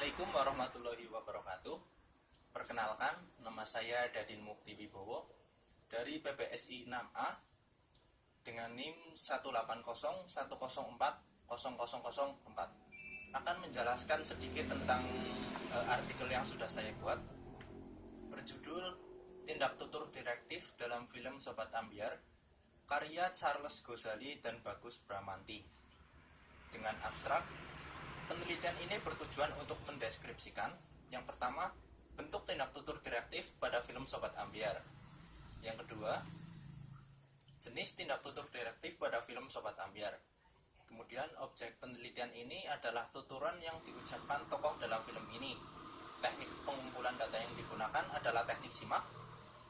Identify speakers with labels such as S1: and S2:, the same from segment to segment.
S1: Assalamualaikum warahmatullahi wabarakatuh. Perkenalkan, nama saya Dadin Mukti Wibowo dari PPSI 6A dengan NIM 18010040004. Akan menjelaskan sedikit tentang artikel yang sudah saya buat berjudul Tindak Tutur Direktif dalam Film Sobat Ambyar, karya Charles Ghazali dan Bagus Bramanti. Dengan abstrak, penelitian ini bertujuan untuk mendeskripsikan yang pertama, bentuk tindak tutur direktif pada film Sobat Ambyar. Yang kedua, jenis tindak tutur direktif pada film Sobat Ambyar. Kemudian objek penelitian ini adalah tuturan yang diucapkan tokoh dalam film ini. Teknik pengumpulan data yang digunakan adalah teknik simak.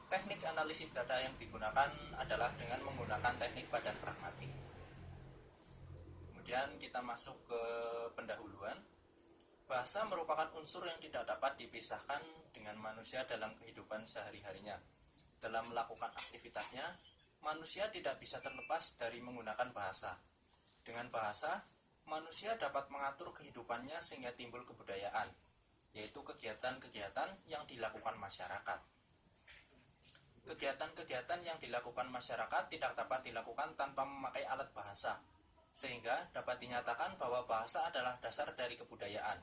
S1: Teknik analisis data yang digunakan adalah dengan menggunakan teknik badan pragmatik. Kemudian kita masuk ke pendahuluan. Bahasa merupakan unsur yang tidak dapat dipisahkan dengan manusia dalam kehidupan sehari-harinya. Dalam melakukan aktivitasnya, manusia tidak bisa terlepas dari menggunakan bahasa. Dengan bahasa, manusia dapat mengatur kehidupannya sehingga timbul kebudayaan, yaitu kegiatan-kegiatan yang dilakukan masyarakat. Kegiatan-kegiatan yang dilakukan masyarakat tidak dapat dilakukan tanpa memakai alat bahasa, sehingga dapat dinyatakan bahwa bahasa adalah dasar dari kebudayaan.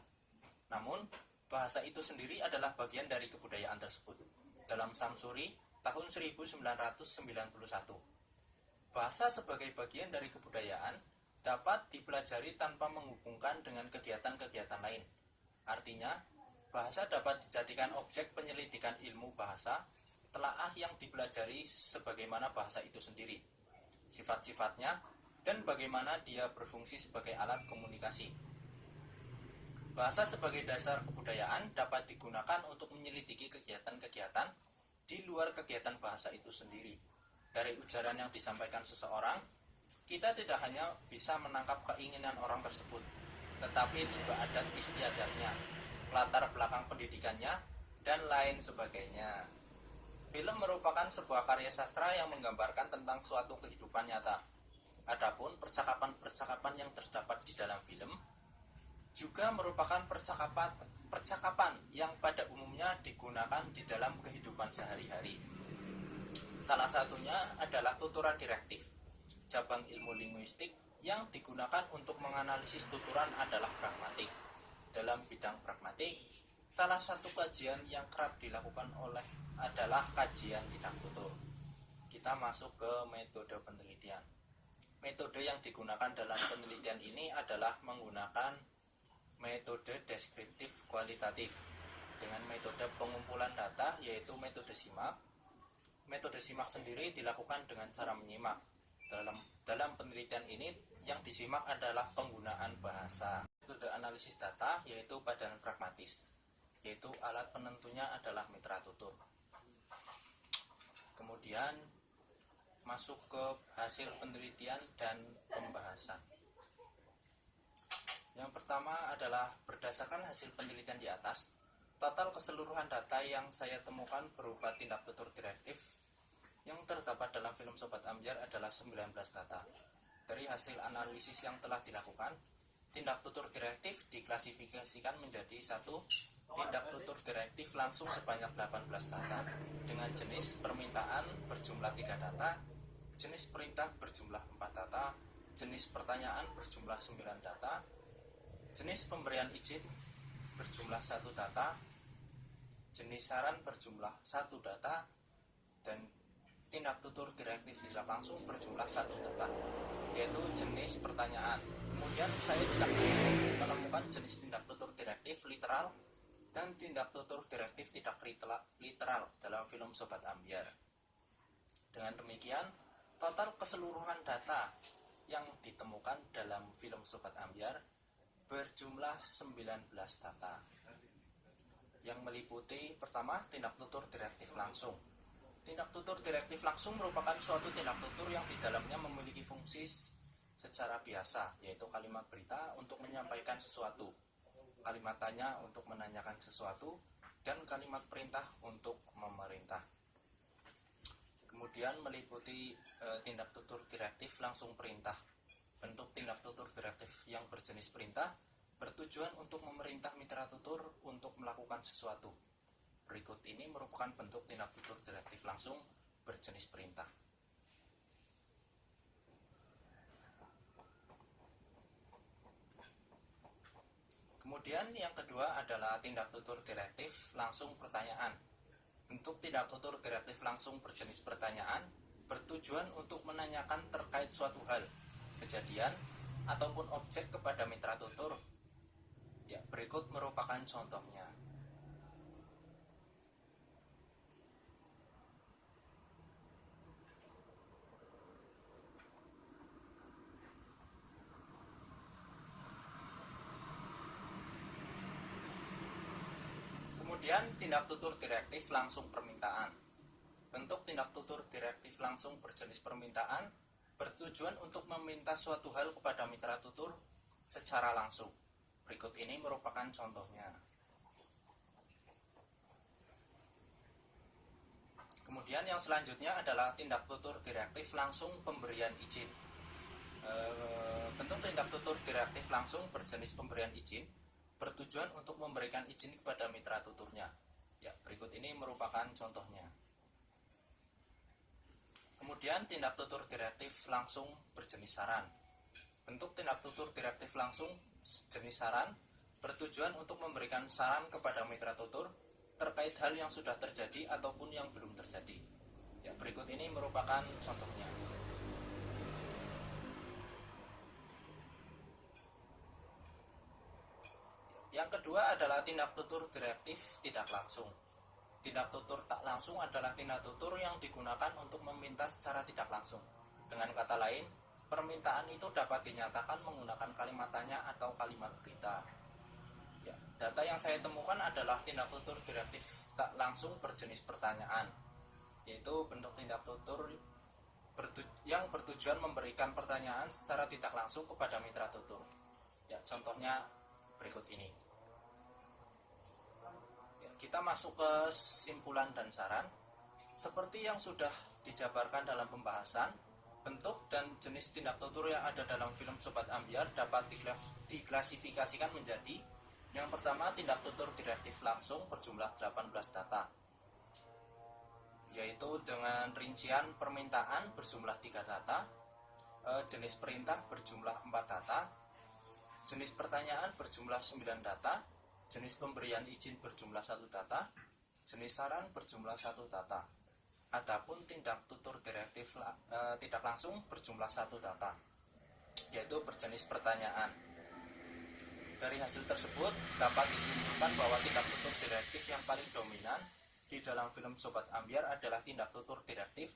S1: Namun, bahasa itu sendiri adalah bagian dari kebudayaan tersebut. Dalam Samsuri, tahun 1991, bahasa sebagai bagian dari kebudayaan dapat dipelajari tanpa menghubungkan dengan kegiatan-kegiatan lain. Artinya, bahasa dapat dijadikan objek penyelidikan ilmu bahasa, telaah yang dipelajari sebagaimana bahasa itu sendiri, sifat-sifatnya, dan bagaimana dia berfungsi sebagai alat komunikasi. Bahasa sebagai dasar kebudayaan dapat digunakan untuk menyelidiki kegiatan-kegiatan di luar kegiatan bahasa itu sendiri. Dari ujaran yang disampaikan seseorang, kita tidak hanya bisa menangkap keinginan orang tersebut, tetapi juga adat istiadatnya, latar belakang pendidikannya, dan lain sebagainya. Film merupakan sebuah karya sastra yang menggambarkan tentang suatu kehidupan nyata. Adapun percakapan-percakapan yang terdapat di dalam film juga merupakan percakapan yang pada umumnya digunakan di dalam kehidupan sehari-hari. Salah satunya adalah tuturan direktif. Cabang ilmu linguistik yang digunakan untuk menganalisis tuturan adalah pragmatik. Dalam bidang pragmatik, salah satu kajian yang kerap dilakukan adalah kajian tindak tutur. Kita masuk ke metode penelitian. Metode yang digunakan dalam penelitian ini adalah menggunakan metode deskriptif kualitatif dengan metode pengumpulan data, yaitu metode simak. Metode simak sendiri dilakukan dengan cara menyimak. Dalam penelitian ini yang disimak adalah penggunaan bahasa. Metode analisis data yaitu badan pragmatis, yaitu alat penentunya adalah mitra tutur. Kemudian masuk ke hasil penelitian dan pembahasan. Yang pertama adalah berdasarkan hasil penelitian di atas, total keseluruhan data yang saya temukan berupa tindak tutur direktif yang terdapat dalam film Sobat Ambyar adalah 19 data. Dari hasil analisis yang telah dilakukan, tindak tutur direktif diklasifikasikan menjadi satu tindak tutur direktif langsung sebanyak 18 data dengan jenis permintaan berjumlah 3 data, jenis perintah berjumlah 4 data, jenis pertanyaan berjumlah 9 data, jenis pemberian izin berjumlah 1 data, jenis saran berjumlah 1 data, dan tindak tutur direktif tidak langsung berjumlah 1 data, yaitu jenis pertanyaan. Kemudian saya tidak menemukan jenis tindak tutur direktif literal dan tindak tutur direktif tidak literal dalam film Sobat Ambyar. Dengan demikian, total keseluruhan data yang ditemukan dalam film Sobat Ambyar berjumlah 19 data yang meliputi pertama, tindak tutur direktif langsung. Tindak tutur direktif langsung merupakan suatu tindak tutur yang di dalamnya memiliki fungsi secara biasa, yaitu kalimat berita untuk menyampaikan sesuatu, kalimat tanya untuk menanyakan sesuatu, dan kalimat perintah untuk memerintah. Kemudian meliputi tindak tutur direktif langsung perintah. Bentuk tindak tutur direktif yang berjenis perintah bertujuan untuk memerintah mitra tutur untuk melakukan sesuatu. Berikut ini merupakan bentuk tindak tutur direktif langsung berjenis perintah. Kemudian yang kedua adalah tindak tutur direktif langsung pertanyaan. Bentuk tindak tutur direktif langsung berjenis pertanyaan bertujuan untuk menanyakan terkait suatu hal, kejadian, ataupun objek kepada mitra tutur. Ya, berikut merupakan contohnya. Kemudian tindak tutur direktif langsung permintaan. Bentuk tindak tutur direktif langsung berjenis permintaan bertujuan untuk meminta suatu hal kepada mitra tutur secara langsung. Berikut ini merupakan contohnya. Kemudian yang selanjutnya adalah tindak tutur direktif langsung pemberian izin. Bentuk tindak tutur direktif langsung berjenis pemberian izin bertujuan untuk memberikan izin kepada mitra tuturnya. Ya, berikut ini merupakan contohnya. Kemudian tindak tutur direktif langsung berjenis saran. Bentuk tindak tutur direktif langsung jenis saran bertujuan untuk memberikan saran kepada mitra tutur terkait hal yang sudah terjadi ataupun yang belum terjadi. Ya, berikut ini merupakan contohnya. Yang kedua adalah tindak tutur direktif tidak langsung. Tindak tutur tak langsung adalah tindak tutur yang digunakan untuk meminta secara tidak langsung. Dengan kata lain, permintaan itu dapat dinyatakan menggunakan kalimat tanya atau kalimat berita. Ya, data yang saya temukan adalah tindak tutur direktif tak langsung berjenis pertanyaan, yaitu bentuk tindak tutur yang bertujuan memberikan pertanyaan secara tidak langsung kepada mitra tutur. Ya, contohnya berikut ini. Ya, kita masuk ke simpulan dan saran. Seperti yang sudah dijabarkan dalam pembahasan, bentuk dan jenis tindak tutur yang ada dalam film Sobat Ambyar dapat diklasifikasikan menjadi: yang pertama, tindak tutur direktif langsung berjumlah 18 data, yaitu dengan rincian permintaan berjumlah 3 data, jenis perintah berjumlah 4 data, jenis pertanyaan berjumlah 9 data, jenis pemberian izin berjumlah 1 data, jenis saran berjumlah 1 data. Adapun tindak tutur direktif tidak langsung berjumlah 1 data, yaitu berjenis pertanyaan. Dari hasil tersebut dapat disimpulkan bahwa tindak tutur direktif yang paling dominan di dalam film Sobat Ambyar adalah tindak tutur direktif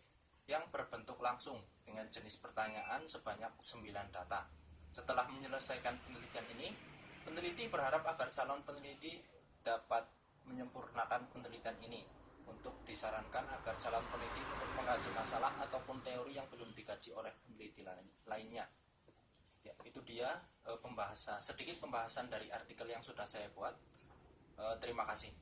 S1: yang berbentuk langsung dengan jenis pertanyaan sebanyak 9 data. Setelah menyelesaikan penelitian ini, peneliti berharap agar calon peneliti dapat menyempurnakan penelitian ini untuk disarankan agar calon peneliti untuk mengkaji masalah ataupun teori yang belum dikaji oleh peneliti lainnya. Ya, itu dia sedikit pembahasan dari artikel yang sudah saya buat. Terima kasih.